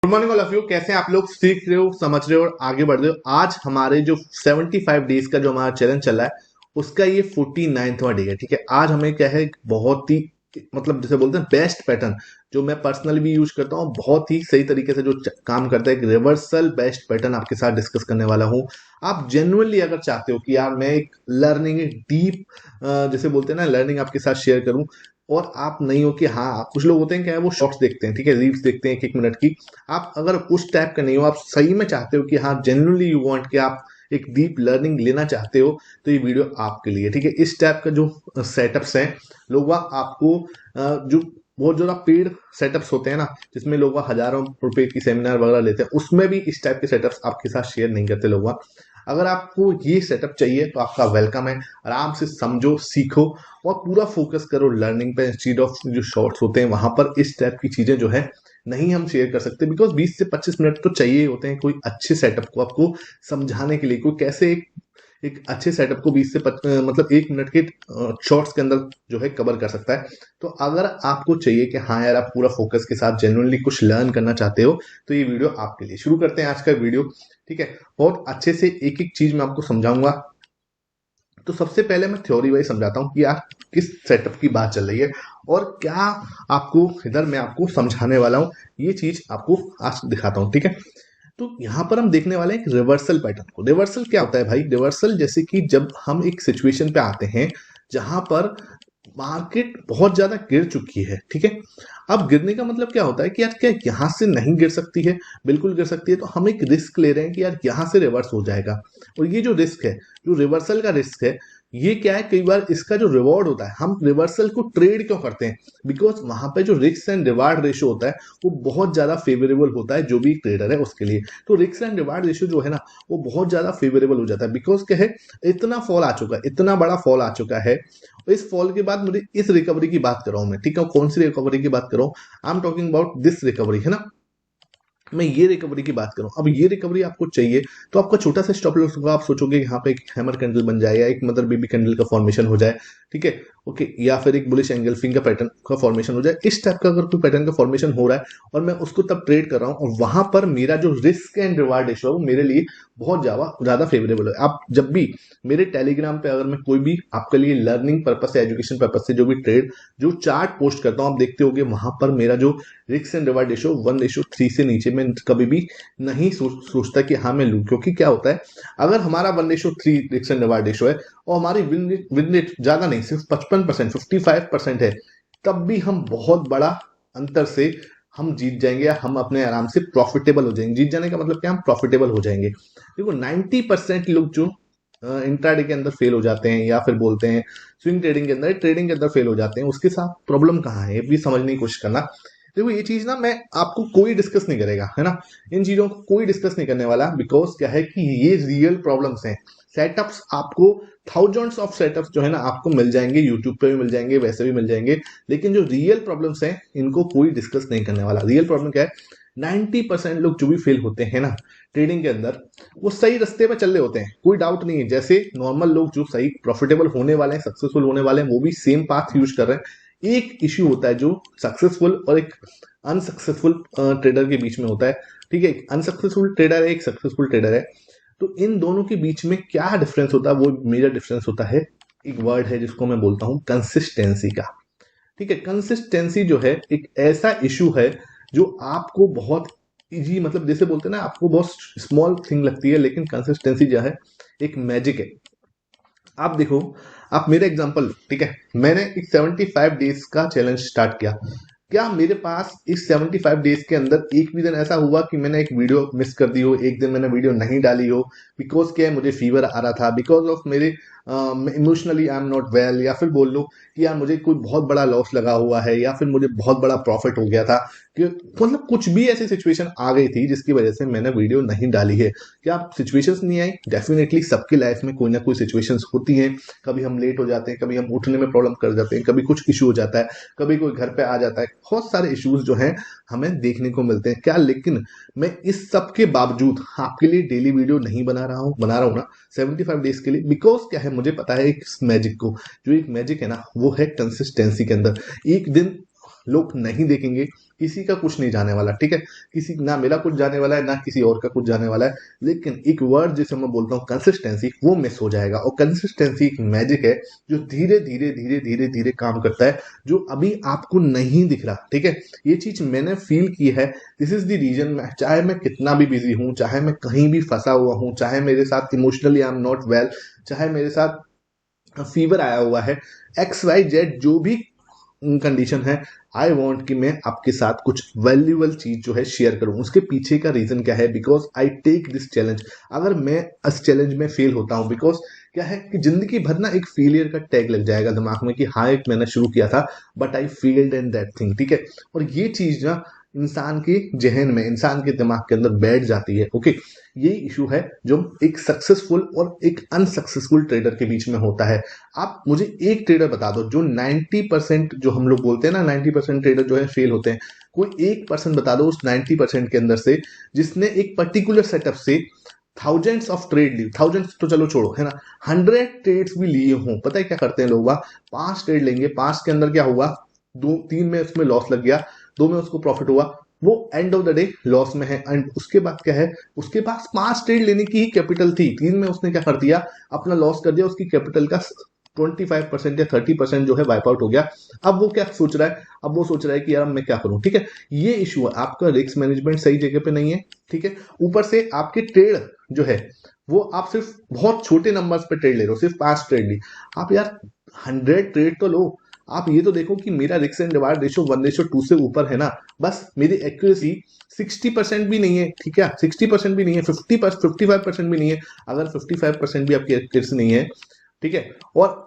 Good morning all of you. कैसे हैं आप लोग? सीख रहे हो, समझ रहे हो और आगे बढ़ रहे हो। आज हमारे जो 75 डेज का जो हमारा चैलेंज चल रहा है उसका ये 49वां डे है। ठीक है, आज हमें क्या है, बहुत ही मतलब जैसे बोलते हैं बेस्ट पैटर्न जो मैं पर्सनली भी यूज करता हूँ, बहुत ही सही तरीके से जो काम करता है, एक रिवर्सल बेस्ट पैटर्न आपके साथ डिस्कस करने वाला हूँ। आप जेन्युइनली अगर चाहते हो कि यार मैं एक लर्निंग, एक डीप जैसे बोलते हैं ना, लर्निंग आपके साथ शेयर करूं, और आप नहीं हो कि हाँ, कुछ लोग होते हैं क्या है, वो शॉर्ट्स देखते हैं, ठीक है, रील्स देखते हैं एक एक मिनट की। आप अगर उस टाइप का नहीं हो, आप सही में चाहते हो कि हाँ जेन्युइनली यू वांट कि आप एक डीप लर्निंग लेना चाहते हो, तो ये वीडियो आपके लिए। ठीक है, इस टाइप का जो सेटअप्स हैं, लोग वह आपको जो बहुत जो पेड सेटअप्स होते हैं ना, जिसमें लोग वह हजारों रुपए की सेमिनार वगैरह लेते हैं, उसमें भी इस टाइप के सेटअप्स आपके साथ शेयर नहीं करते लोग वह। अगर आपको ये सेटअप चाहिए तो आपका वेलकम है। आराम से समझो, सीखो और पूरा फोकस करो लर्निंग पे, इंस्टीड ऑफ जो शॉर्ट्स होते हैं वहां पर इस टाइप की चीजें जो है नहीं हम शेयर कर सकते, बिकॉज 20 से 25 मिनट तो चाहिए होते हैं कोई अच्छे सेटअप को आपको समझाने के लिए। कोई कैसे एक अच्छे सेटअप को 20 से मतलब 1 मिनट के शॉर्ट्स के अंदर जो है कवर कर सकता है। तो अगर आपको चाहिए कि हाँ यार, आप पूरा फोकस के साथ जेन्युइनली कुछ लर्न करना चाहते हो, तो ये वीडियो आपके लिए। शुरू करते हैं आज का वीडियो। ठीक है, बहुत अच्छे से एक एक चीज मैं आपको समझाऊंगा। तो सबसे पहले मैं थ्योरी वाइज समझाता हूँ कि यार किस सेटअप की बात चल रही है और क्या आपको इधर मैं आपको समझाने वाला हूँ, ये चीज आपको आज दिखाता हूँ। ठीक है, तो यहाँ पर हम देखने वाले हैं एक रिवर्सल पैटर्न को। रिवर्सल क्या होता है भाई? रिवर्सल जैसे कि जब हम एक सिचुएशन पे आते हैं जहां पर मार्केट बहुत ज्यादा गिर चुकी है। ठीक है, अब गिरने का मतलब क्या होता है कि यार क्या यहाँ से नहीं गिर सकती है? बिल्कुल गिर सकती है। तो हम एक रिस्क ले रहे हैं कि यार यहाँ से रिवर्स हो जाएगा, और ये जो रिस्क है, जो रिवर्सल का रिस्क है, ये क्या है, कई बार इसका जो रिवॉर्ड होता है, हम रिवर्सल को ट्रेड क्यों करते हैं? बिकॉज वहां पे जो रिस्क एंड रिवार्ड रेशियो होता है वो बहुत ज्यादा फेवरेबल होता है जो भी ट्रेडर है उसके लिए। तो रिस्क एंड रिवार्ड रेशियो जो है ना, वो बहुत ज्यादा फेवरेबल हो जाता है। बिकॉज क्या है, इतना फॉल आ चुका है, इतना बड़ा फॉल आ चुका है। इस फॉल के बाद मुझे इस रिकवरी की बात कर रहा हूं मैं। ठीक है, कौन सी रिकवरी की बात कर रहा हूं? I am talking about this recovery, है ना। मैं ये रिकवरी की बात करूं, अब ये रिकवरी आपको चाहिए तो आपका छोटा सा स्टॉप लॉस होगा। आप सोचोगे यहाँ पे एक हैमर कैंडल बन जाए या एक मदर बेबी कैंडल का फॉर्मेशन हो जाए। ठीक है, ओके, या फिर एक बुलिश एंगल फिंगर पैटर्न का फॉर्मेशन हो जाए। इस टाइप का अगर कोई पैटर्न का फॉर्मेशन हो रहा है और मैं उसको तब ट्रेड कर रहा हूं, और वहां पर मेरा जो रिस्क एंड रिवार्ड रेशियो है वो मेरे लिए बहुत ज्यादा फेवरेबल है। आप जब भी मेरे टेलीग्राम पे अगर मैं कोई भी आपके लिए लर्निंग पर्पज से, एजुकेशन पर्पज से जो भी ट्रेड, जो चार्ट पोस्ट करता हूं, आप देखते होगे वहां पर मेरा जो रिस्क एंड रिवार्ड रेशियो 1:3 से नीचे में कभी भी नहीं सोचता कि हाँ मैं लूं। क्योंकि क्या होता है, अगर हमारा 1:3 रिस्क एंड रिवार्ड रेशियो है और हमारी विन रेट ज्यादा नहीं, सिर्फ 55%, 55% है, तब भी हम बहुत बड़ा अंतर से हम जीत जाएंगे, या हम अपने आराम से प्रॉफिटेबल हो जाएंगे। जीत जाने का मतलब क्या, हम प्रॉफिटेबल हो जाएंगे। देखो 90% लोग जो इंट्राडे के अंदर फेल हो जाते हैं, या फिर बोलते हैं स्विंग ट्रेडिंग के अंदर, ट्रेडिंग के अंदर फेल हो जाते हैं, उसके साथ प्रॉब्लम कहाँ है ये भी समझने की कोशिश करना। देखो ये चीज ना, मैं आपको कोई डिस्कस नहीं करेगा, है ना, इन चीजों को कोई डिस्कस नहीं करने वाला। बिकॉज क्या है कि ये रियल प्रॉब्लम्स हैं। सेटअप्स आपको, थाउजेंड्स ऑफ सेटअप्स जो है ना आपको मिल जाएंगे, यूट्यूब पे भी मिल जाएंगे, वैसे भी मिल जाएंगे, लेकिन जो रियल प्रॉब्लम्स हैं इनको कोई डिस्कस नहीं करने वाला। रियल प्रॉब्लम क्या है, 90% लोग जो भी फेल होते हैं ना ट्रेडिंग के अंदर, वो सही रास्ते पे चल रहे होते हैं, कोई डाउट नहीं है। जैसे नॉर्मल लोग जो सही प्रॉफिटेबल होने वाले हैं, सक्सेसफुल होने वाले हैं, वो भी सेम पाथ यूज कर रहे हैं। एक इश्यू होता है जो सक्सेसफुल और एक अनसक्सेसफुल ट्रेडर के बीच में होता है। ठीक है, एक अनसक्सेसफुल ट्रेडर है, एक सक्सेसफुल ट्रेडर है। तो इन दोनों के बीच में क्या डिफरेंस होता है, वो मेजर डिफरेंस होता है, एक वर्ड है जिसको मैं बोलता हूं कंसिस्टेंसी का। ठीक है, कंसिस्टेंसी जो है एक ऐसा इशू है जो आपको बहुत इजी, मतलब जैसे बोलते हैं ना, आपको बहुत स्मॉल थिंग लगती है, लेकिन कंसिस्टेंसी जो है एक मैजिक है। आप देखो, आप मेरा एग्जांपल लो। ठीक है, मैंने एक 75 डेज का चैलेंज स्टार्ट किया। क्या मेरे पास इस 75 डेज के अंदर एक भी दिन ऐसा हुआ कि मैंने एक वीडियो मिस कर दी हो, एक दिन मैंने वीडियो नहीं डाली हो? बिकॉज क्या है, मुझे फीवर आ रहा था, बिकॉज ऑफ मेरे emotionally I am not well, या फिर बोल लो कि यार मुझे कोई बहुत बड़ा लॉस लगा हुआ है, या फिर मुझे बहुत बड़ा प्रॉफिट हो गया था, कि मतलब कुछ भी ऐसी सिचुएशन आ गई थी जिसकी वजह से मैंने वीडियो नहीं डाली है। क्या सिचुएशंस नहीं आई? डेफिनेटली सबकी लाइफ में कोई ना कोई सिचुएशंस होती हैं। कभी हम लेट हो जाते हैं, कभी हम उठने में प्रॉब्लम कर जाते हैं, कभी कुछ इशू हो जाता है, कभी कोई घर पे आ जाता है, बहुत सारे इश्यूज जो हैं हमें देखने को मिलते हैं। क्या लेकिन मैं इस सब के बावजूद आपके लिए डेली वीडियो नहीं बना रहा हूँ ना 75 डेज के लिए? बिकॉज क्या है, मुझे पता है इस मैजिक को, जो एक मैजिक है ना, वो है कंसिस्टेंसी के अंदर। एक दिन लोग नहीं देखेंगे, किसी का कुछ नहीं जाने वाला, ठीक है, किसी ना मेरा कुछ जाने वाला है ना किसी और का कुछ जाने वाला है, लेकिन एक वर्ड जिसे मैं बोलता हूँ कंसिस्टेंसी, वो मिस हो जाएगा। और कंसिस्टेंसी एक मैजिक है जो धीरे धीरे धीरे धीरे धीरे काम करता है, जो अभी आपको नहीं दिख रहा, ठीक है। ये चीज मैंने फील की है। दिस इज द रीजन, चाहे मैं कितना भी बिजी हूँ, चाहे मैं कहीं भी फंसा हुआ हूँ, चाहे मेरे साथ emotionally I am not well, चाहे मेरे साथ फीवर आया हुआ है, एक्स वाई जेड जो भी कंडीशन है, आई वॉन्ट कि मैं आपके साथ कुछ वैल्यूएबल चीज जो है शेयर करूं। उसके पीछे का रीजन क्या है? Because I take this challenge. अगर मैं इस चैलेंज में फेल होता हूं, बिकॉज क्या है कि जिंदगी भर ना एक फेलियर का टैग लग जाएगा दिमाग में कि हाँ एक मैंने शुरू किया था but I failed in that thing, ठीक है। और ये चीज ना इंसान के जहन में, इंसान के दिमाग के अंदर बैठ जाती है, ओके। ये इशू है जो एक सक्सेसफुल और एक अनसक्सेसफुल ट्रेडर के बीच में होता है। आप मुझे एक ट्रेडर बता दो जो 90% जो हम लोग बोलते हैं ना 90% ट्रेडर जो है फेल होते हैं, कोई 1% बता दो उस 90% के अंदर से जिसने एक पर्टिकुलर सेटअप से थाउजेंड्स ऑफ ट्रेड ली, थाउजेंड्स तो चलो छोड़ो, है ना, 100 ट्रेड्स भी लिए हों। पता है क्या करते हैं लोग? वह 5 ट्रेड लेंगे, 5 के अंदर क्या हुआ, 2-3 में उसमें लॉस लग गया, 2 में उसको प्रॉफिट हुआ, वो end of the day loss में है। एंड उसके बाद क्या है, उसके पास 5 ट्रेड लेने की ही कैपिटल थी, 3 में उसने क्या कर दिया, अपना लॉस कर दिया, उसकी कैपिटल का 25% या 30% जो है वाइप आउट हो गया। अब वो क्या सोच रहा है? अब वो सोच रहा है कि यार मैं क्या करूं, ठीक है। ये इशू है, आपका रिस्क मैनेजमेंट सही जगह पे नहीं है, ठीक है। ऊपर से आपके ट्रेड जो है वो आप सिर्फ बहुत छोटे नंबर्स पे ट्रेड ले रहे हो, सिर्फ 5 ट्रेड ली। आप यार 100 ट्रेड तो लो। आप ये तो देखो कि मेरा रिस्क एंड रिवार्ड रेशियो 1:2 से ऊपर है ना, बस मेरी एक्यूरेसी 60% भी नहीं है, ठीक है, 60% भी नहीं है, 55% भी नहीं है। अगर 55% भी आपकी एक्यूरेसी नहीं है, ठीक है, और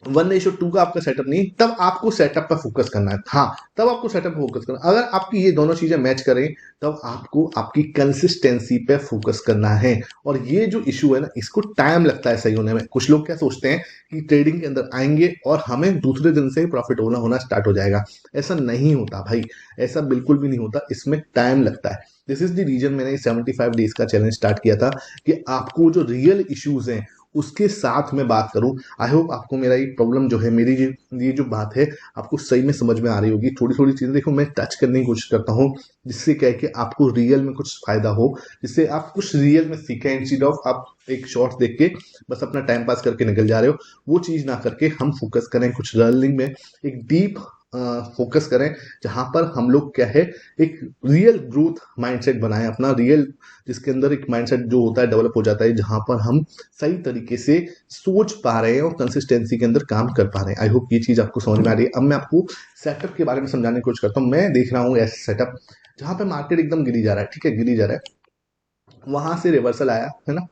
1:2 का आपका सेटअप नहीं, तब आपको सेटअप पर फोकस करना है। हाँ, तब आपको सेटअप पर फोकस करना है। अगर आपकी ये दोनों चीजें मैच करें तब आपको आपकी कंसिस्टेंसी पे फोकस करना है। और ये जो इशू है ना, इसको टाइम लगता है सही होने में। कुछ लोग क्या सोचते हैं कि ट्रेडिंग के अंदर आएंगे और हमें दूसरे दिन से प्रॉफिट होना स्टार्ट हो जाएगा। ऐसा नहीं होता भाई, ऐसा बिल्कुल भी नहीं होता, इसमें टाइम लगता है। दिस इज द रीजन मैंने 75 डेज का चैलेंज स्टार्ट किया था कि आपको जो रियल इश्यूज हैं उसके साथ में बात करूं। आई होप आपको मेरा ये प्रॉब्लम जो है, मेरी ये जो बात है आपको सही में समझ में आ रही होगी। थोड़ी थोड़ी चीजें देखो मैं टच करने की कोशिश करता हूँ, जिससे क्या है कि आपको रियल में कुछ फायदा हो, जिससे आप कुछ रियल में सीखें, इंस्टेड ऑफ आप एक शॉर्ट्स देख के बस अपना टाइम पास करके निकल जा रहे हो। वो चीज ना करके हम फोकस करें कुछ लर्निंग में, एक डीप फोकस करें, जहां पर हम लोग क्या है एक रियल ग्रोथ माइंडसेट बनाएं अपना, रियल जिसके अंदर एक माइंडसेट जो होता है डेवलप हो जाता है, जहां पर हम सही तरीके से सोच पा रहे हैं और कंसिस्टेंसी के अंदर काम कर पा रहे हैं। आई होप ये चीज आपको समझ में आ रही है। अब मैं आपको सेटअप के बारे में समझाने की कोशिश करता हूँ। मैं देख रहा हूँ ऐसे सेटअप जहां पे मार्केट एकदम गिरी जा रहा है, ठीक है, गिरी जा रहा है, वहां से रिवर्सल आया है ना,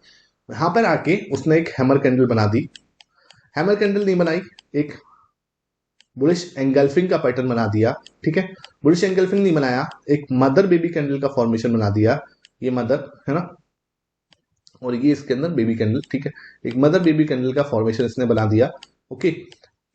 यहाँ पर आके उसने एक हैमर कैंडल बना दी, हैमर कैंडल नहीं बनाई, एक बुलिश एंगल्फिंग का पैटर्न बना दिया, ठीक है। बुलिश एंगल्फिंग नहीं बनाया, एक मदर बेबी कैंडल का फॉर्मेशन बना दिया, ये मदर है ना, और ये इसके अंदर बेबी कैंडल, ठीक है, एक मदर बेबी कैंडल का फॉर्मेशन इसने बना दिया, ओके।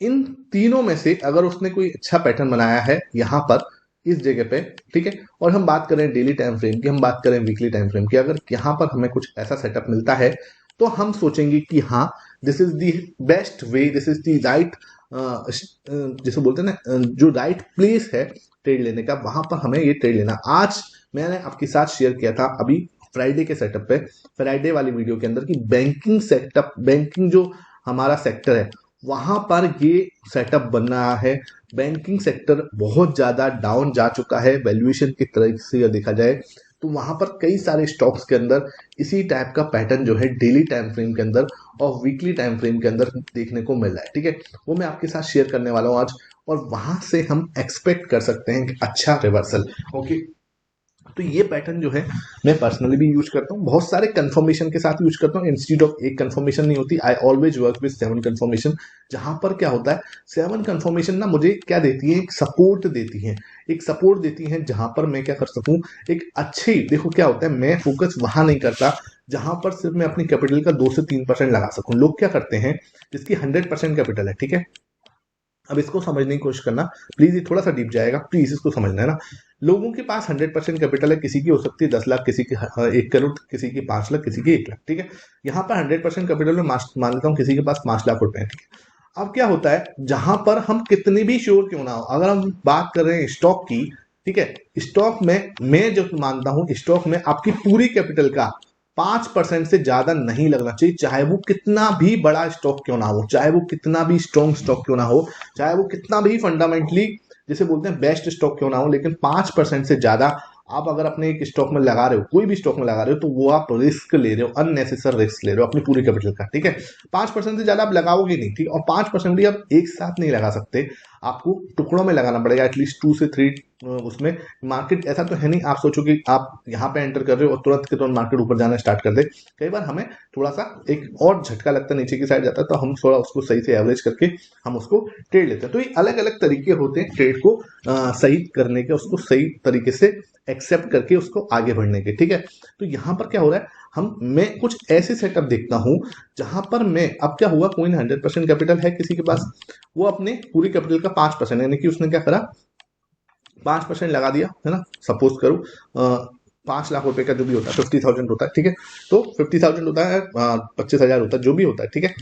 इन तीनों में से अगर उसने कोई अच्छा पैटर्न बनाया है यहां पर इस जगह पे, ठीक है, और हम बात करें डेली टाइम फ्रेम की, हम बात करें वीकली टाइम फ्रेम की, अगर यहाँ पर हमें कुछ ऐसा सेटअप मिलता है तो हम सोचेंगे कि हाँ this is the best way, this is the right, जिसे बोलते हैं ना जो राइट प्लेस है ट्रेड लेने का, वहां पर हमें ये ट्रेड लेना। आज मैंने आपके साथ शेयर किया था अभी फ्राइडे के सेटअप पे, फ्राइडे वाली वीडियो के अंदर, कि बैंकिंग सेटअप, बैंकिंग जो हमारा सेक्टर है वहां पर ये सेटअप बन रहा है। बैंकिंग सेक्टर बहुत ज्यादा डाउन जा चुका है वैल्यूएशन की तरह से देखा जाए तो, वहां पर कई सारे स्टॉक्स के अंदर इसी टाइप का पैटर्न जो है डेली टाइम फ्रेम के अंदर और वीकली टाइम फ्रेम के अंदर देखने को मिल रहा है, ठीक है। वो मैं आपके साथ शेयर करने वाला हूं आज, और वहां से हम एक्सपेक्ट कर सकते हैं कि अच्छा रिवर्सल, ओके। तो ये पैटर्न जो है मैं पर्सनली भी यूज करता हूँ, बहुत सारे कंफर्मेशन के साथ यूज करता हूँ, इंस्टीट्यूट ऑफ एक कंफर्मेशन नहीं होती, I always work with 7 confirmation. जहां पर क्या होता है 7 कंफर्मेशन ना मुझे क्या देती है, एक सपोर्ट देती है, एक सपोर्ट देती है जहां पर मैं क्या कर सकूं, एक अच्छी, देखो क्या होता है मैं फोकस वहां नहीं करता जहां पर सिर्फ मैं अपनी कैपिटल का 2 से 3% लगा सकूं। लोग क्या करते हैं जिसकी 100% कैपिटल है, ठीक है, अब इसको समझने की कोशिश करना प्लीज, ये थोड़ा सा डीप जाएगा, प्लीज इसको समझना है ना। लोगों के पास 100% कैपिटल है, किसी की हो सकती है 10 लाख, किसी की 1 करोड़, किसी की 5 लाख, किसी की 1 लाख, ठीक है। यहाँ पर 100% कैपिटल में मान लेता हूँ किसी के पास 5 लाख रुपए है, ठीक है। अब क्या होता है, जहां पर हम कितनी भी श्योर क्यों ना हो, अगर हम बात कर रहे हैं स्टॉक की, ठीक है, स्टॉक में मैं जो मानता हूं, स्टॉक में आपकी पूरी कैपिटल का 5% से ज्यादा नहीं लगना चाहिए, चाहे वो कितना भी बड़ा स्टॉक क्यों ना हो, चाहे वो कितना भी स्ट्रॉन्ग स्टॉक क्यों ना हो, चाहे वो कितना भी फंडामेंटली जिसे बोलते हैं बेस्ट स्टॉक क्यों ना हो, लेकिन 5% से ज्यादा आप अगर अपने एक स्टॉक में लगा रहे हो, कोई भी स्टॉक में लगा रहे हो, तो वो आप रिस्क ले रहे हो, अननेसेसरी रिस्क ले रहे हो अपनी पूरी कैपिटल का, ठीक है। 5% से ज्यादा आप लगाओगे नहीं, ठीक, और 5% भी आप एक साथ नहीं लगा सकते, आपको टुकड़ों में लगाना पड़ेगा, एटलीस्ट 2 से 3। उसमें मार्केट ऐसा तो है नहीं आप सोचो कि आप यहाँ पे एंटर कर रहे हो और तुरंत के तुरंत मार्केट ऊपर जाना स्टार्ट कर दे। कई बार हमें थोड़ा सा एक और झटका लगता है, नीचे की साइड जाता है, तो हम थोड़ा उसको सही से एवरेज करके हम उसको ट्रेड लेते हैं। तो ये अलग अलग तरीके होते हैं ट्रेड को सही करने के, उसको सही तरीके से एक्सेप्ट करके उसको आगे बढ़ने के, ठीक है। तो यहाँ पर क्या हो रहा है, मैं कुछ ऐसे सेटअप देखता हूं जहां पर मैं, अब क्या हुआ, कोई 100% कैपिटल है किसी के पास, वो अपने पूरी कैपिटल का 5%, यानी कि उसने क्या करा, 5% लगा दिया, है ना, सपोज करो 5 लाख रुपए का जो भी होता है, 50,000 होता है, ठीक है। तो 50,000 होता है, 25,000 होता है, जो भी होता है, ठीक है,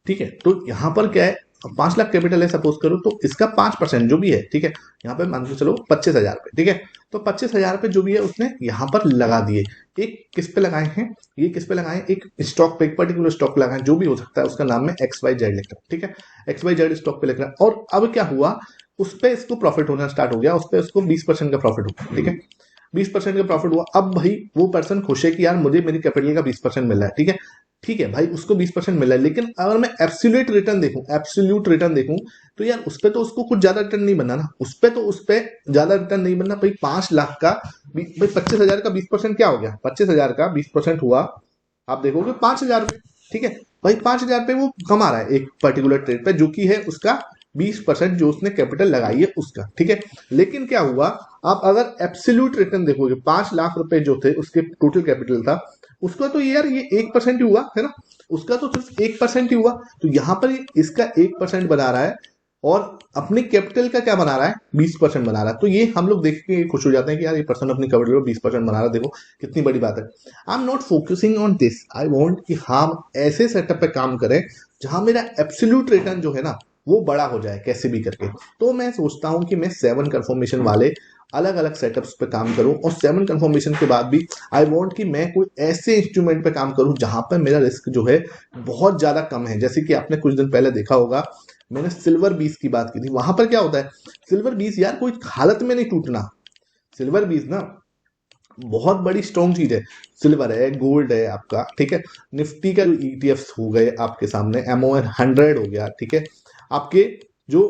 ठीक है। तो यहाँ पर क्या है, 5 लाख कैपिटल है सपोज करो, तो इसका 5% जो भी है, ठीक है, यहाँ पे मान के चलो 25,000 रुपए, ठीक है। तो 25,000 रुपए जो भी है उसने यहाँ पर लगा दिए। एक किस पे लगाए हैं, ये किस पे लगाए, एक स्टॉक पे, एक पर्टिकुलर स्टॉक पे लगाए, जो भी हो सकता है, उसका नाम में XYZ लिख रहा हूं, ठीक है, XYZ स्टॉक पे लिख रहा है। और अब क्या हुआ, उस पे इसको प्रॉफिट होना स्टार्ट हो गया, उस पे इसको 20% का प्रॉफिट हो गया, ठीक है, 20% का प्रॉफिट हुआ। अब भाई वो पर्सन खुश है कि यार मुझे मेरी कैपिटल का 20% मिल रहा है, ठीक है, ठीक है भाई, उसको 20% मिला है। लेकिन अगर मैं एब्सोल्यूट रिटर्न देखूं, एब्सोल्यूट रिटर्न देखूं, तो यार उस पे तो उसको कुछ ज्यादा रिटर्न नहीं बनना ना, उस पे तो उस पे ज्यादा रिटर्न नहीं बनना भाई। 5 लाख का भाई 25,000 का 20% क्या हो गया, 25,000 का 20% हुआ, आप देखोगे 5,000 रुपए, ठीक है भाई। 5,000 रुपए वो कमा रहा है एक पर्टिकुलर ट्रेड पे, जो कि है उसका 20% जो उसने कैपिटल लगाई है उसका, ठीक है। लेकिन क्या हुआ, आप अगर एब्सोल्यूट रिटर्न देखोगे, 5 लाख रुपए जो थे उसके टोटल कैपिटल था, उसका तो यार ये 1% ही हुआ है ना, उसका तो सिर्फ 1% ही हुआ। तो यहाँ पर इसका 1% बना रहा है, और अपनी कैपिटल का क्या बना रहा है, 20% बना रहा है। तो ये हम लोग देख के खुश हो जाते हैं कि यार ये पर्सन अपनी कैपिटल को 20% बना रहा है, देखो कितनी बड़ी बात है। I am not focusing on this, I want कि हम ऐसे सेटअप पे काम करें जहां मेरा एब्सोल्यूट रिटर्न जो है ना वो बड़ा हो जाए कैसे भी करके। तो मैं सोचता हूं कि मैं 7 कंफर्मेशन वाले अलग अलग सेटअप्स पे काम करूं, और 7 कंफर्मेशन के बाद भी आई वांट कि मैं कोई ऐसे इंस्ट्रूमेंट पे काम करूं जहां पर मेरा रिस्क जो है बहुत ज्यादा कम है। जैसे कि आपने कुछ दिन पहले देखा होगा, मैंने सिल्वर बीस की बात की थी। वहां पर क्या होता है, सिल्वर बीस यार कोई हालत में नहीं टूटना, सिल्वर बीस ना बहुत बड़ी स्ट्रॉन्ग चीज है। सिल्वर है, गोल्ड है आपका, ठीक है, निफ्टी का जो ईटीएफ हो गए आपके सामने, MON 100 हो गया, ठीक है, आपके जो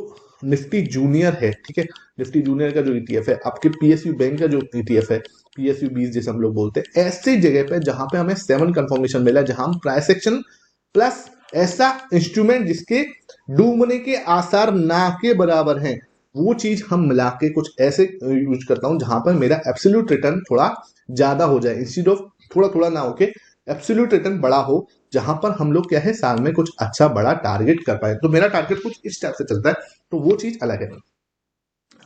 निफ्टी जूनियर है, ठीक है, निफ्टी जूनियर का जो ईटीएफ है, आपके PSU बैंक का जो ईटीएफ है, PSU 20 जैसे हम लोग बोलते हैं, ऐसी जगह पे जहां पे हमें 7 कंफर्मेशन मिला, जहां हम प्राइस एक्शन प्लस ऐसा इंस्ट्रूमेंट जिसके डूबने के आसार ना के बराबर हैं, वो चीज हम मिला के कुछ ऐसे यूज करता हूं जहां पर मेरा एब्सोल्यूट रिटर्न थोड़ा ज्यादा हो जाए, इंस्टीड ऑफ थोड़ा थोड़ा ना होके एब्सोल्यूट रिटर्न बड़ा हो, जहां पर हम लोग क्या है साल में कुछ अच्छा बड़ा टारगेट कर पाए। तो मेरा टारगेट कुछ इस टाइप से चलता है, तो वो चीज अलग है।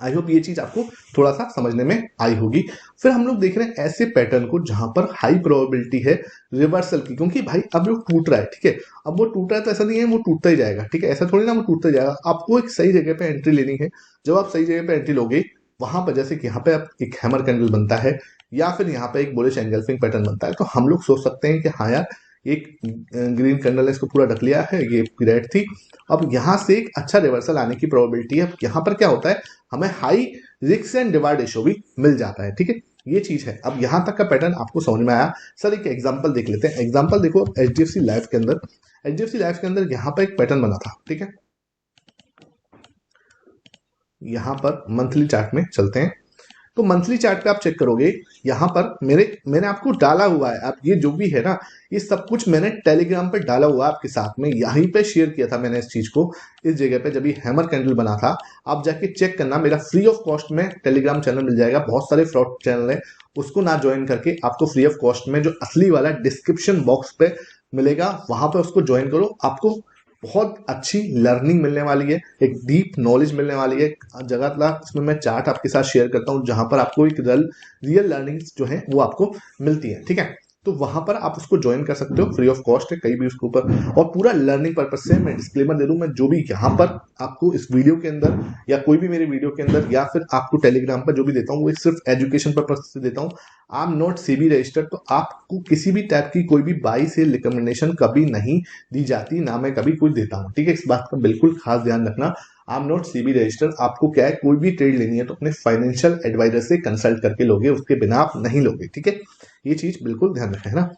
आई होप ये चीज आपको थोड़ा सा समझने में आई होगी। फिर हम लोग देख रहे हैं ऐसे पैटर्न को जहां पर हाई प्रोबेबिलिटी है रिवर्सल की, क्योंकि भाई अब जो टूट रहा है, ठीक है, अब वो टूट रहा है तो ऐसा नहीं है वो टूटता ही जाएगा, ठीक है, ऐसा थोड़ी ना वो टूटता ही जाएगा। आपको एक सही जगह पे एंट्री लेनी है। जब आप सही जगह पे एंट्री लोगे, वहां पर जैसे कि यहाँ पे आप एक हैमर कैंडल बनता है, या फिर यहाँ पे एक बुलिश एंगल्फिंग पैटर्न बनता है, तो हम लोग सोच सकते हैं कि हाँ यार एक ग्रीन कैंडल ने इसको पूरा ढक लिया है, ये पीरियड थी, अब यहाँ से एक अच्छा रिवर्सल आने की प्रोबेबिलिटी है। यहाँ पर क्या होता है, हमें high risk and reward ratio भी मिल जाता है, ठीक है, ये चीज है। अब यहां तक का पैटर्न आपको समझ में आया। सर एक एग्जांपल देख लेते हैं। एग्जांपल देखो, HDFC लाइफ के अंदर, HDFC लाइफ के अंदर यहाँ पर एक पैटर्न बना था, ठीक है, यहाँ पर मंथली चार्ट में चलते हैं। तो मंथली चार्ट पे आप चेक करोगे, यहाँ पर मैंने आपको डाला हुआ है, आप ये जो भी है ना, ये सब कुछ मैंने टेलीग्राम पे डाला हुआ है आपके साथ में, यहीं पे शेयर किया था मैंने इस चीज को, इस जगह पे जब ये हैमर कैंडल बना था। आप जाके चेक करना, मेरा फ्री ऑफ कॉस्ट में टेलीग्राम चैनल मिल जाएगा, बहुत सारे फ्रॉड चैनल है, उसको ना ज्वाइन करके आपको फ्री ऑफ कॉस्ट में जो असली वाला डिस्क्रिप्शन बॉक्स पे मिलेगा, वहां पे उसको ज्वाइन करो। आपको बहुत अच्छी लर्निंग मिलने वाली है, एक डीप नॉलेज मिलने वाली है जगह। इसमें मैं चार्ट आपके साथ शेयर करता हूं, जहां पर आपको एक रियल लर्निंग जो है वो आपको मिलती है, ठीक है। तो वहां पर आप उसको ज्वाइन कर सकते हो, फ्री ऑफ कॉस्ट है, कहीं भी उसके ऊपर। और पूरा लर्निंग पर्पज से मैं डिस्क्लेमर दे दूं, मैं जो भी यहाँ पर आपको इस वीडियो के अंदर या कोई भी मेरे वीडियो के अंदर या फिर आपको टेलीग्राम पर जो भी देता हूँ वो सिर्फ एजुकेशन पर्पज से देता हूँ। I am not SEBI registered, तो आपको किसी भी टाइप की कोई भी बाई से रिकमेंडेशन कभी नहीं दी जाती, ना मैं कभी कुछ देता हूँ, ठीक है। इस बात का बिल्कुल खास ध्यान रखना। I am not CB registered. आपको क्या है, कोई भी ट्रेड लेनी है तो अपने फाइनेंशियल एडवाइजर से कंसल्ट करके लोगे, उसके बिना आप नहीं लोगे, ठीक है। ये चीज बिल्कुल ध्यान रखें, है ना।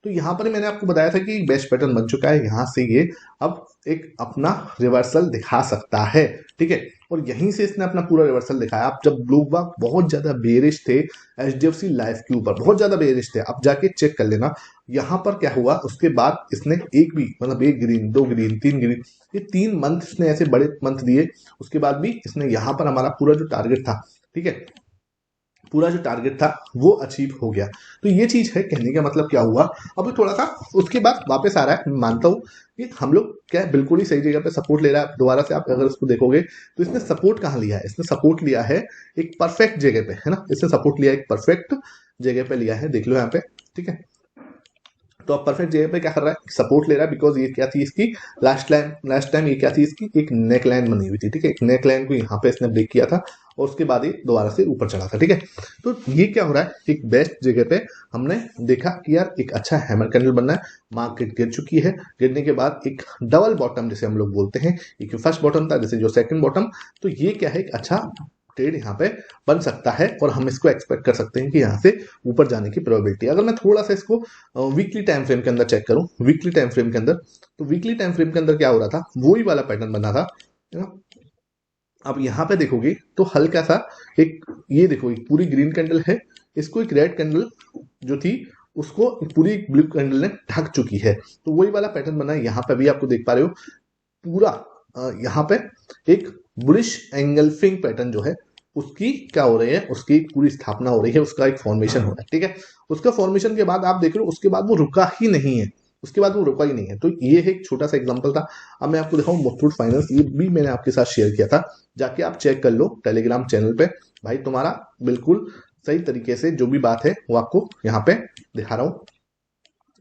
तो यहाँ पर मैंने आपको बताया था कि बेस्ट पैटर्न बन चुका है, यहाँ से ये अब एक अपना रिवर्सल दिखा सकता है, ठीक है। और यहीं से इसने अपना पूरा रिवर्सल दिखाया। आप जब ब्लूमबर्ग बहुत ज्यादा बेरिश थे एचडीएफसी लाइफ के ऊपर, बहुत ज्यादा बेरिश थे, आप जाके चेक कर लेना यहाँ पर क्या हुआ। उसके बाद इसने एक भी मतलब एक ग्रीन, दो ग्रीन, तीन ग्रीन, ये 3 मंथ इसने ऐसे बड़े मंथ दिए। उसके बाद भी इसने यहाँ पर हमारा पूरा जो टारगेट था, ठीक है, पूरा जो टारगेट था वो अचीव हो गया। तो ये चीज है, कहने का मतलब क्या हुआ। अब थोड़ा सा उसके बाद वापस आ रहा है, मैं मानता हूँ कि हम लोग क्या है, बिल्कुल ही सही जगह पे सपोर्ट ले रहा है। दोबारा से आप अगर इसको देखोगे तो इसने सपोर्ट कहाँ लिया है, इसने सपोर्ट लिया है एक परफेक्ट जगह पे, है ना। इसने सपोर्ट लिया एक परफेक्ट जगह पे लिया है, देख लो यहाँ पे, ठीक है। तो अब परफेक्ट जगह पे क्या कर रहा है, सपोर्ट ले रहा है। बिकॉज ये क्या थी इसकी लास्ट टाइम ये क्या थी इसकी, एक नेक लाइन बनी हुई थी, ठीक है। एक नेक लाइन को यहाँ पे इसने ब्रेक किया था और उसके बाद ये दोबारा से ऊपर चढ़ा था, ठीक है। तो ये क्या हो रहा है, एक बेस्ट जगह पे हमने देखा कि यार एक अच्छा हैमर कैंडल बनना है। मार्केट गिर चुकी है, गिरने के बाद एक डबल बॉटम जिसे हम लोग बोलते हैं, एक फर्स्ट बॉटम था जैसे जो सेकंड बॉटम, तो ये क्या है, एक अच्छा ट्रेड यहाँ पे बन सकता है और हम इसको एक्सपेक्ट कर सकते हैं कि यहाँ से ऊपर जाने की प्रोबेबिलिटी। अगर मैं थोड़ा सा इसको वीकली टाइम फ्रेम के अंदर चेक करूं, वीकली टाइम फ्रेम के अंदर, तो वीकली टाइम फ्रेम के अंदर क्या हो रहा था, वही वाला पैटर्न बना था, है ना। अब यहाँ पे देखोगे तो हल्का सा एक, ये देखो एक पूरी ग्रीन कैंडल है, इसको एक रेड कैंडल जो थी उसको पूरी ब्लू कैंडल ने ढक चुकी है। तो वही वाला पैटर्न बना है, यहाँ पे भी आपको देख पा रहे हो पूरा यहाँ पे एक बुलिश एंगल्फिंग पैटर्न जो है उसकी क्या हो रही है, उसकी पूरी स्थापना हो रही है, उसका एक फॉर्मेशन हो रहा है, ठीक है। उसका फॉर्मेशन के बाद आप देख रहे हो उसके बाद वो रुका ही नहीं है, उसके बाद वो रुका ही नहीं है। तो ये एक छोटा सा एग्जांपल था। अब मैं आपको दिखाऊं मुथूट फाइनेंस, ये भी मैंने आपके साथ शेयर किया था, जाके आप चेक कर लो टेलीग्राम चैनल पे। भाई तुम्हारा बिल्कुल सही तरीके से जो भी बात है वो आपको यहाँ पे दिखा रहा हूँ।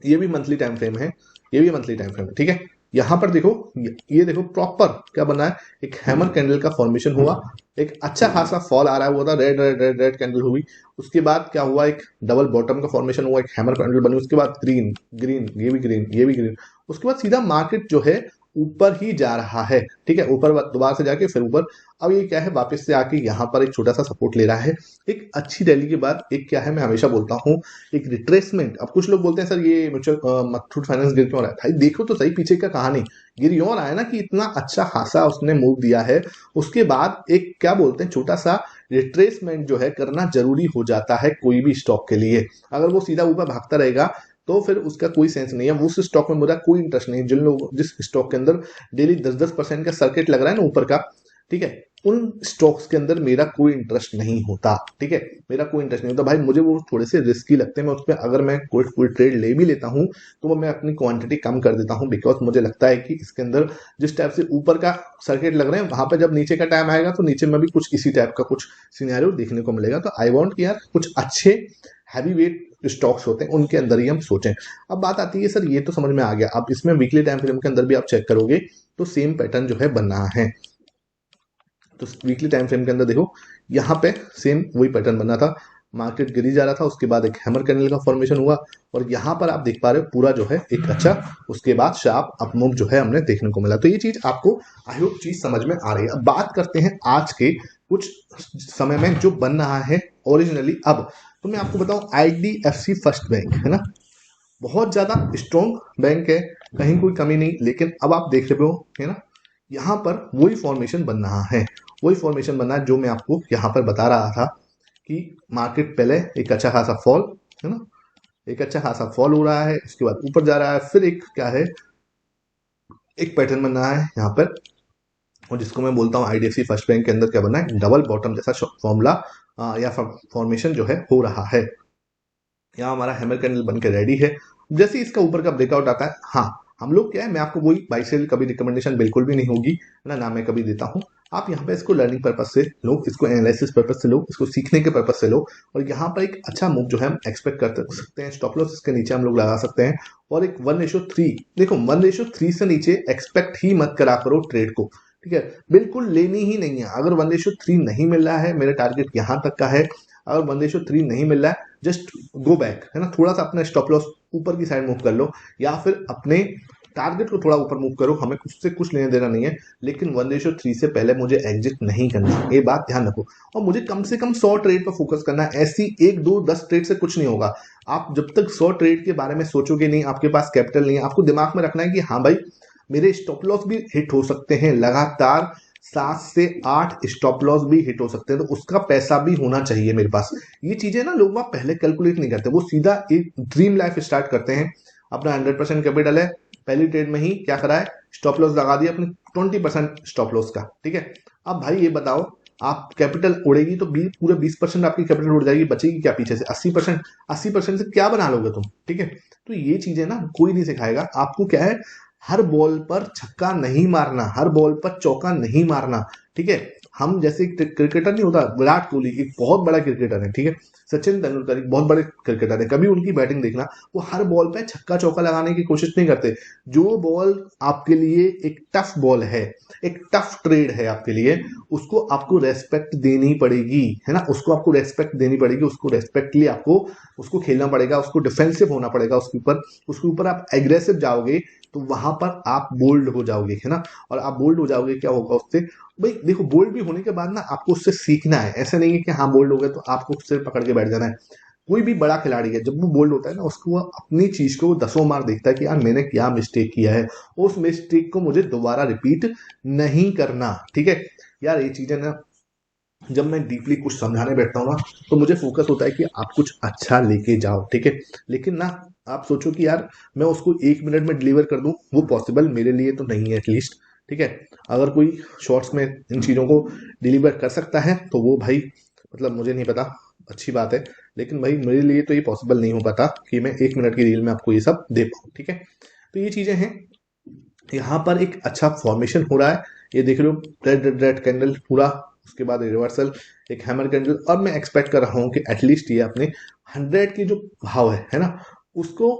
ये भी मंथली टाइम फ्रेम है, ये भी मंथली टाइम फ्रेम है, ठीक है। यहाँ पर देखो, ये देखो प्रॉपर क्या बना है, एक हैमर कैंडल का फॉर्मेशन हुआ, एक अच्छा खासा फॉल आ रहा है, वो था red red red red candle हुई। उसके बाद क्या हुआ, एक डबल बॉटम का फॉर्मेशन हुआ, एक हैमर कैंडल बनी, उसके बाद ग्रीन ग्रीन, ये भी ग्रीन, ये भी ग्रीन। उसके बाद सीधा मार्केट जो है ऊपर ही जा रहा है, ठीक है, ऊपर दोबारा से जाके फिर ऊपर। अब ये क्या है, वापस से आके यहाँ पर एक छोटा सा सपोर्ट ले रहा है। एक अच्छी रैली के बाद एक क्या है, मैं हमेशा बोलता हूँ एक रिट्रेसमेंट। अब कुछ लोग बोलते हैं सर ये म्यूचुअल मुथूट फाइनेंस गिर क्यों रहा है, भाई देखो तो सही पीछे का कहानी। गिर यूं रहा है ना कि इतना अच्छा खासा उसने मूव दिया है, उसके बाद एक क्या बोलते हैं छोटा सा रिट्रेसमेंट जो है करना जरूरी हो जाता है कोई भी स्टॉक के लिए। अगर वो सीधा ऊपर भागता रहेगा तो फिर उसका कोई सेंस नहीं है, वो उस स्टॉक में मेरा कोई इंटरेस्ट नहीं। जिन लोग जिस स्टॉक के अंदर डेली 10-10% का सर्किट लग रहा है ना ऊपर का, ठीक है, उन स्टॉक्स के अंदर मेरा कोई इंटरेस्ट नहीं होता, ठीक है, मेरा कोई इंटरेस्ट नहीं होता भाई। मुझे वो थोड़े से रिस्की लगते हैं, मैं उसमें अगर मैं कोई ट्रेड ले भी लेता हूं तो वो मैं अपनी क्वांटिटी कम कर देता हूं। बिकॉज मुझे लगता है कि इसके अंदर जिस टाइप से ऊपर का सर्किट लग रहे हैं, वहां पर जब नीचे का टाइम आएगा तो नीचे में भी कुछ इसी टाइप का कुछ सिनेरियो देखने को मिलेगा। तो आई वॉन्ट कि यार कुछ अच्छे हैवी वेट स्टॉक्स होते हैं उनके अंदर ही हम सोचें। अब बात आती है सर ये तो समझ में आ गया, अब इसमें वीकली टाइम फ्रेम के अंदर भी आप चेक करोगे तो सेम पैटर्न जो है बन रहा है। तो वीकली टाइम फ्रेम के अंदर देखो यहाँ पे सेम वही पैटर्न बना था, मार्केट गिरी जा रहा था, उसके बाद एक हैमर कैंडल का फॉर्मेशन हुआ और यहाँ पर आप देख पा रहे हो पूरा जो है एक अच्छा, उसके बाद शार्प अपमूव जो है हमने देखने को मिला। तो ये चीज आपको आई होप चीज समझ में आ रही है। अब बात करते हैं आज के कुछ समय में जो बन रहा है ओरिजिनली। अब तो मैं आपको बताऊं IDFC फर्स्ट बैंक है ना, बहुत ज्यादा स्ट्रॉन्ग बैंक है, कहीं कोई कमी नहीं। लेकिन अब आप देख रहे हो है ना, यहाँ पर वही फॉर्मेशन बन रहा है, वही फॉर्मेशन बन रहा है जो मैं आपको यहाँ पर बता रहा था कि मार्केट पहले एक अच्छा खासा फॉल है ना, एक अच्छा खासा फॉल हो रहा है, उसके बाद ऊपर जा रहा है, फिर एक क्या है, एक पैटर्न बन रहा है यहाँ पर, और जिसको मैं बोलता हूँ IDFC फर्स्ट बैंक के अंदर क्या बना है, डबल बॉटम जैसा फॉर्मूला या फॉर्मेशन जो है हो रहा है। यहाँ हमारा हैमर कैंडल बन के रेडी है। जैसे इसका ऊपर का ब्रेकआउट आता है, हाँ हम लोग क्या है, मैं आपको वही बाई सेल कभी रिकमेंडेशन बिल्कुल भी नहीं होगी, है ना, मैं कभी देता हूँ। आप यहाँ पे इसको लर्निंग पर्पज से लो, इसको एनालिसिस पर्पज से लो, इसको सीखने के पर्पज से लो, और यहाँ पर एक अच्छा मूव जो है हम एक्सपेक्ट कर सकते हैं। स्टॉप लॉस इसके नीचे हम लोग लगा सकते हैं, और एक 1:3, देखो 1:3 से नीचे एक्सपेक्ट ही मत करा करो ट्रेड को, ठीक है, बिल्कुल लेनी ही नहीं है। अगर 1:3 नहीं मिल रहा है, मेरा टारगेट यहाँ तक का है, अगर 1:3 नहीं मिल रहा है, जस्ट गो बैक, है ना, थोड़ा सा अपना स्टॉप लॉस ऊपर की साइड मूव कर लो, या फिर अपने टारगेट को थोड़ा ऊपर मूव करो, हमें उससे कुछ लेने देना नहीं है, लेकिन 1:3 से पहले मुझे एग्जिट नहीं करना, ये बात ध्यान रखो। और मुझे कम से कम 100 ट्रेड पर फोकस करना है, ऐसी 1 2 10 ट्रेड से कुछ नहीं होगा। आप जब तक 100 ट्रेड के बारे में सोचोगे नहीं, आपके पास कैपिटल नहीं है, आपको दिमाग में रखना है कि हाँ भाई मेरे स्टॉप लॉस भी हिट हो सकते हैं, लगातार 7 से 8 स्टॉप लॉस भी हिट हो सकते हैं, तो उसका पैसा भी होना चाहिए मेरे पास। ये चीजें ना लोग वहां पहले कैलकुलेट नहीं करते, वो सीधा एक ड्रीम लाइफ स्टार्ट करते हैं। अपना 100% कैपिटल है, पहली ट्रेड में ही क्या करा है, स्टॉप लॉस लगा दिया अपने 20% स्टॉप लॉस का, ठीक है। अब भाई ये बताओ, आप कैपिटल उड़ेगी तो पूरे 20% आपकी कैपिटल उड़ जाएगी, बचेगी क्या पीछे से 80%? 80% से क्या बना लोगे तुम, ठीक है। तो ये चीजें ना कोई नहीं सिखाएगा आपको, क्या है, हर बॉल पर छक्का नहीं मारना, हर बॉल पर चौका नहीं मारना, ठीक है। हम जैसे क्रिकेटर नहीं होता, विराट कोहली एक बहुत बड़ा क्रिकेटर है, ठीक है, सचिन तेंदुलकर एक बहुत बड़े क्रिकेटर है, कभी उनकी बैटिंग देखना, वो हर बॉल पे छक्का चौका लगाने की कोशिश नहीं करते। जो बॉल आपके लिए एक टफ बॉल है, एक टफ ट्रेड है आपके लिए, उसको आपको रेस्पेक्ट देनी पड़ेगी, है ना, उसको आपको रेस्पेक्ट देनी पड़ेगी, उसको रेस्पेक्ट के लिए आपको उसको खेलना पड़ेगा, उसको डिफेंसिव होना पड़ेगा, उसके ऊपर आप एग्रेसिव जाओगे तो वहां पर आप बोल्ड हो जाओगे, है ना। और आप बोल्ड हो जाओगे, क्या होगा उससे, भाई देखो बोल्ड भी होने के बाद ना आपको उससे सीखना है, ऐसा नहीं है कि हाँ बोल्ड हो गए तो आपको उससे पकड़ के बैठ जाना है। कोई भी बड़ा खिलाड़ी है, जब वो बोल्ड होता है ना, उसको वो अपनी चीज को दसों मार देखता है कि यार मैंने क्या मिस्टेक किया है, उस मिस्टेक को मुझे दोबारा रिपीट नहीं करना, ठीक है। यार ये चीजें ना जब मैं डीपली कुछ समझाने बैठता हूँ ना, तो मुझे फोकस होता है कि आप कुछ अच्छा लेके जाओ, ठीक है। लेकिन ना आप सोचो कि यार मैं उसको 1 मिनट में डिलीवर कर दूं, वो पॉसिबल मेरे लिए तो नहीं है एटलीस्ट, ठीक है। अगर कोई शॉर्ट्स में इन चीज़ों को डिलीवर कर सकता है तो वो भाई, मतलब मुझे नहीं पता, अच्छी बात है, लेकिन भाई मेरे लिए तो ये पॉसिबल नहीं हो पाता कि मैं 1 मिनट की रील में आपको ये सब दे पाऊँ, ठीक है। तो ये चीज़ें हैं, यहाँ पर एक अच्छा फॉर्मेशन हो रहा है, ये देख लो, रेड रेड रेड कैंडल पूरा, उसके बाद रिवर्सल, एक हैमर कैंडल, और मैं एक्सपेक्ट कर रहा हूँ कि एटलीस्ट ये अपने 100 की जो भाव है ना, उसको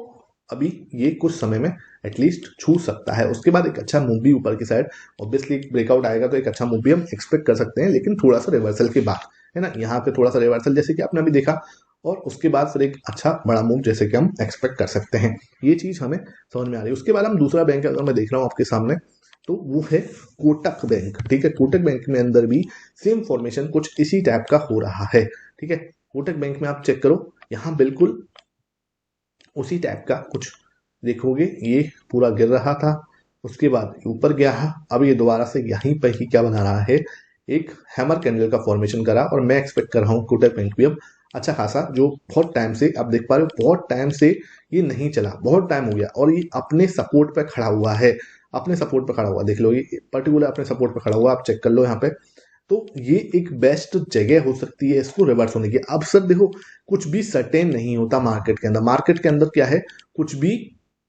अभी ये कुछ समय में एटलीस्ट छू सकता है। उसके बाद एक अच्छा मूव भी ऊपर की साइड, ऑब्वियसली ब्रेकआउट आएगा तो एक अच्छा मूव भी हम एक्सपेक्ट कर सकते हैं, लेकिन थोड़ा सा रिवर्सल के बाद, है ना, यहाँ पे थोड़ा सा रिवर्सल जैसे कि आपने अभी देखा, और उसके बाद फिर एक अच्छा बड़ा मूव जैसे कि हम एक्सपेक्ट कर सकते हैं। ये चीज हमें समझ में आ रही है। उसके बाद हम दूसरा बैंक अगर मैं देख रहा हूँ आपके सामने, तो वो है कोटक बैंक, ठीक है। कोटक बैंक में अंदर भी सेम फॉर्मेशन कुछ इसी टाइप का हो रहा है, ठीक है। कोटक बैंक में आप चेक करो, यहाँ बिल्कुल उसी टाइप का कुछ देखोगे, ये पूरा गिर रहा था, उसके बाद ऊपर गया है, अब ये दोबारा से यहीं पर ही क्या बना रहा है, एक हैमर कैंडल का फॉर्मेशन करा, और मैं एक्सपेक्ट कर रहा हूँ कोटक बैंक भी अब अच्छा खासा, जो बहुत टाइम से आप देख पा रहे हो, बहुत टाइम से ये नहीं चला, बहुत टाइम हो गया, और ये अपने सपोर्ट पे खड़ा हुआ है, अपने सपोर्ट पे खड़ा हुआ, देख लो ये पर्टिकुलर अपने सपोर्ट पे खड़ा हुआ, आप चेक कर लो यहाँ पे। तो ये एक बेस्ट जगह हो सकती है इसको रिवर्स होने की। अब सर देखो, कुछ भी सर्टेन नहीं होता मार्केट के अंदर, मार्केट के अंदर क्या है, कुछ भी,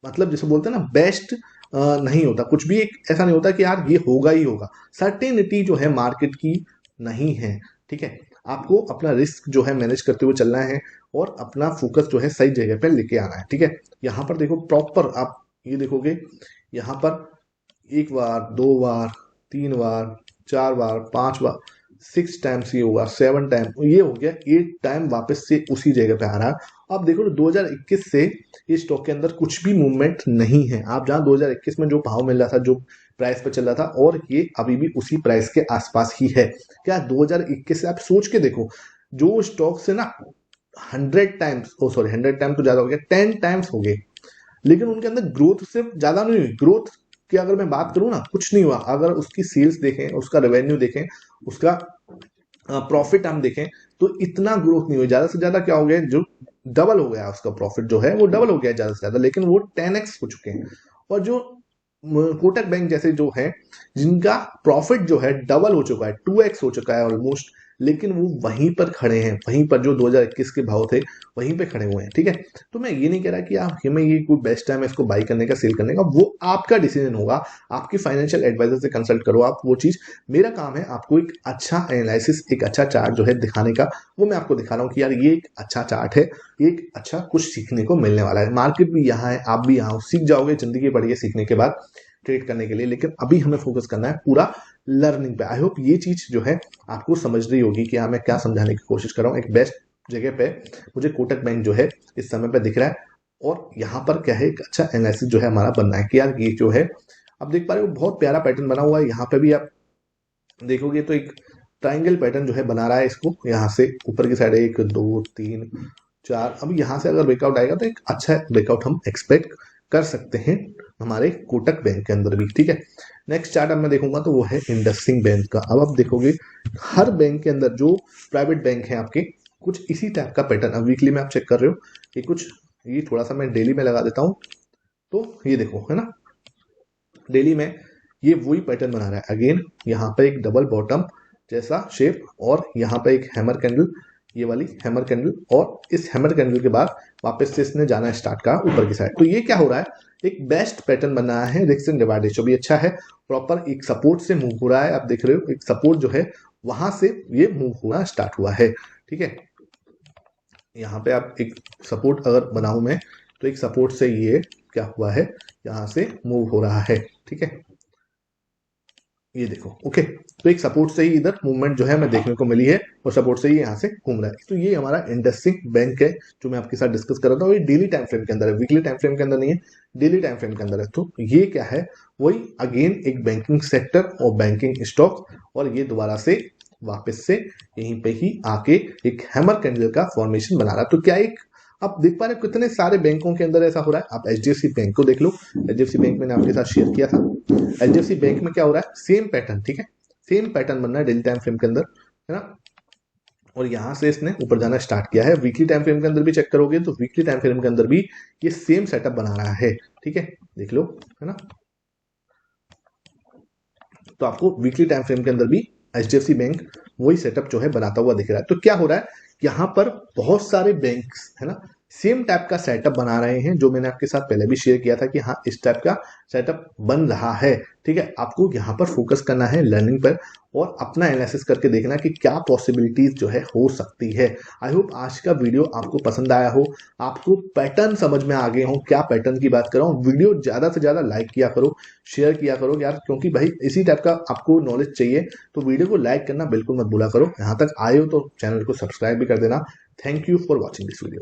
मतलब जैसे बोलते हैं ना, बेस्ट नहीं होता, कुछ भी एक ऐसा नहीं होता कि यार ये होगा ही होगा, सर्टेनिटी जो है मार्केट की नहीं है, ठीक है। आपको अपना रिस्क जो है मैनेज करते हुए चलना है, और अपना फोकस जो है सही जगह पर लेके आना है, ठीक है। यहाँ पर देखो प्रॉपर आप ये देखोगे, यहाँ पर एक बार, दो बार, 3 बार, 4 बार, 5 बार, 6 टाइम्स ये हुआ, 7 टाइम ये हो गया, 8 टाइम वापस से उसी जगह पे आ रहा है। आप देखो 2021 से इस स्टॉक के अंदर कुछ भी मूवमेंट नहीं है। आप जहां 2021 में जो भाव मिल रहा था, जो प्राइस पे चल रहा था, और ये अभी भी उसी प्राइस के आसपास ही है। क्या 2021 से आप सोच के देखो, जो स्टॉक से ना 100 टाइम्स, ओ सॉरी 100 टाइम तो ज्यादा हो गया, 10 टाइम्स हो गए, लेकिन उनके अंदर ग्रोथ सिर्फ ज्यादा नहीं हुई, ग्रोथ की अगर मैं बात करूं ना, कुछ नहीं हुआ। अगर उसकी सेल्स देखें, उसका रेवेन्यू देखें, उसका प्रॉफिट हम देखें, तो इतना ग्रोथ नहीं हुई, ज्यादा से ज्यादा क्या हो गया, जो डबल हो गया उसका प्रॉफिट जो है, वो डबल हो गया ज्यादा से ज्यादा, लेकिन वो 10x हो चुके हैं। और जो कोटक बैंक जैसे जो है, जिनका प्रॉफिट जो है डबल हो चुका है, 2x हो चुका है ऑलमोस्ट, लेकिन वो वहीं पर खड़े हैं, वहीं पर जो 2021 के भाव थे वहीं पे खड़े हुए हैं, ठीक है। तो मैं ये नहीं कह रहा कि आप हमें ये कोई बेस्ट टाइम है इसको बाई करने का, सेल करने का, वो आपका डिसीजन होगा। आपकी फाइनेंशियल एडवाइजर से कंसल्ट करो आप वो चीज। मेरा काम है आपको एक अच्छा एनालिसिस, एक अच्छा चार्ट जो है दिखाने का, वो मैं आपको दिखा रहा हूँ कि यार ये एक अच्छा चार्ट है, एक अच्छा कुछ सीखने को मिलने वाला है। मार्केट भी यहाँ है, आप भी यहाँ हो, सीख जाओगे, जिंदगी बढ़िया सीखने के बाद ट्रेड करने के लिए। लेकिन अभी हमें फोकस करना है पूरा लर्निंग पे। आई होप ये चीज जो है आपको समझ रही होगी कि हाँ मैं क्या समझाने की कोशिश कर रहा हूँ। एक बेस्ट जगह पे मुझे कोटक बैंक जो है इस समय पे दिख रहा है, और यहाँ पर क्या है, एक अच्छा एनालिसिस जो है हमारा बनना है कि यार ये जो है, आप देख पा रहे हो बहुत प्यारा पैटर्न बना हुआ है। यहाँ पे भी आप देखोगे तो एक ट्राइंगल पैटर्न जो है बना रहा है इसको, यहाँ से ऊपर की साइड 1 2 3 4। अब यहाँ से अगर ब्रेकआउट आएगा तो एक अच्छा ब्रेकआउट हम एक्सपेक्ट कर सकते हैं हमारे कोटक बैंक के अंदर भी, ठीक है। नेक्स्ट चार्ट अब मैं देखूंगा तो वो है इंडसइंड बैंक का। अब आप देखोगे हर बैंक के अंदर जो प्राइवेट बैंक है आपके, कुछ इसी टाइप का पैटर्न, अब वीकली में आप चेक कर रहे हो ये कुछ, ये थोड़ा सा मैं डेली में लगा देता हूँ तो ये देखो है ना, डेली में ये वही पैटर्न बना रहा है। अगेन यहाँ पे एक डबल बॉटम जैसा शेप, और यहाँ पे एक हैमर कैंडल, ये वाली हैमर कैंडल, और इस हैमर कैंडल के बाद वापस से इसने जाना स्टार्ट करा ऊपर की साइड। तो ये क्या हो रहा है, एक बेस्ट पैटर्न बना है। रिस्क एंड रिवार्ड रेशियो भी अच्छा है, प्रॉपर एक सपोर्ट से मूव हो रहा है। आप देख रहे हो एक सपोर्ट जो है वहां से ये मूव होना स्टार्ट हुआ है, ठीक है। यहाँ पे आप एक सपोर्ट अगर बनाऊं मैं, तो एक सपोर्ट से ये क्या हुआ है, यहाँ से मूव हो रहा है, ठीक है। ये देखो, ओके। तो एक सपोर्ट से ही इधर मूवमेंट जो है हमें देखने को मिली है, और सपोर्ट से ही यहाँ से घूम रहा है। तो ये हमारा इंडसइंड बैंक है जो मैं आपके साथ डिस्कस कर रहा था, और ये डेली टाइम फ्रेम के अंदर है, वीकली टाइम फ्रेम के अंदर नहीं है, डेली टाइम फ्रेम के अंदर है। तो ये क्या है, वही अगेन एक बैंकिंग सेक्टर और बैंकिंग स्टॉक, और ये दोबारा से वापस से यहीं पे ही आके एक हैमर कैंडल का फॉर्मेशन बना रहा है। तो क्या एक आप देख पा रहे हो कितने सारे बैंकों के अंदर ऐसा हो रहा है। आप एचडीएफसी बैंक को देख लो, एचडीएफसी बैंक मैंने आपके साथ शेयर किया था। एचडीएफसी बैंक में क्या हो रहा है, सेम पैटर्न, ठीक है, सेम पैटर्न बन रहा है डेली टाइम फ्रेम के अंदर, है ना। और यहां से इसने ऊपर जाना स्टार्ट किया है। वीकली टाइम फ्रेम के अंदर भी चेक करोगे तो वीकली टाइम फ्रेम के अंदर भी ये सेम सेटअप बना रहा है, ठीक है, देख लो, है ना। तो आपको वीकली टाइम फ्रेम के अंदर भी एचडीएफसी बैंक वही सेटअप जो है बनाता हुआ दिख रहा है। तो क्या हो रहा है, यहाँ पर बहुत सारे बैंक्स है ना सेम टाइप का सेटअप बना रहे हैं, जो मैंने आपके साथ पहले भी शेयर किया था कि हाँ इस टाइप का सेटअप बन रहा है, ठीक है। आपको यहाँ पर फोकस करना है लर्निंग पर, और अपना एनालिसिस करके देखना कि क्या पॉसिबिलिटीज जो है हो सकती है। आई होप आज का वीडियो आपको पसंद आया हो, आपको पैटर्न समझ में आ गए हो, क्या पैटर्न की बात कर रहा हूँ। वीडियो ज्यादा से ज्यादा लाइक किया करो, शेयर किया करो यार, क्योंकि भाई इसी टाइप का आपको नॉलेज चाहिए। तो वीडियो को लाइक करना बिल्कुल मत भूला करो। यहाँ तक आए हो तो चैनल को सब्सक्राइब भी कर देना। Thank you for watching this video.